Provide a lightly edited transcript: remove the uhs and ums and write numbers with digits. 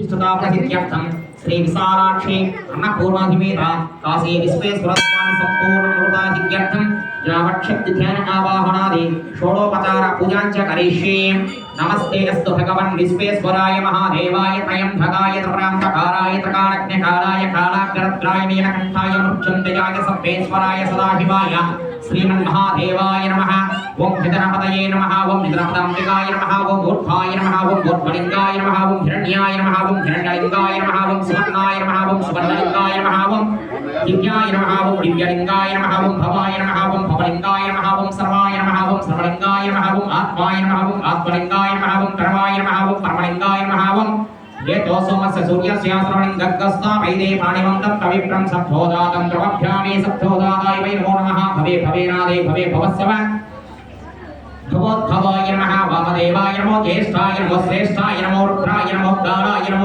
इष्टताप्रसिद्ध्यर्थं श्री विशालाक्षी अन्नपूर्णाधिमेत काशी विश्वेश्वरस्वामी संपूर्ण नृताधिक्यर्थं यावच्छक्ति ध्यान आवाहनादि षोडोपचार पूजाञ्च करिष्ये। नमस्ते अस्तु भगवन् विश्वेश्वराय महादेवाय त्रयम्बकाय त्रिपुरान्तकाराय त्रिकालज्ञकाराय कालाग्रद्राय नीलकण्ठाय मृत्युञ्जयाय सर्वेश्वराय सदाशिवाय श्रीमन्महादेवाय नमः। ओं गणपतये नमः। ओं निद्रापदाम्बिकाय नमः। ओं ऊर्ध्वाय नमः। ओं ऊर्ध्वलिङ्गाय नमः। ओं हिरण्याय नमः। ओं हिरण्यलिङ्गाय नमः। ओं सुवर्णाय नमः। ओं सुवर्णलिङ्गाय नमः। ओं दिव्याय नमः। ओं दिव्यलिङ्गाय नमः। ओं भवाय नमः। ओं भवलिङ्गाय नमः। ओं सर्वाय नमः। ओं सर्वलिङ्गाय नमः। ओं आत्माय नमः। ओं आत्मलिङ्गाय नमः। ओं परमाय नमः। ओं परमलिङ्गाय नमः। ओं येतो सोमस्य सूर्यस्य श्रवणिङ्गस्ता वैदे पाणिमन्तं कविप्रं सप्तोदातं द्रवभ्यामे सप्तोदाताय वै नमो नमः। भवे भवेनादे भवे भवस्य वा भवोद्भवाय नमः। वामदेवाय नमो ज्येष्ठाय नमो श्रेष्ठाय नमो रुद्राय नमो कालाय नमो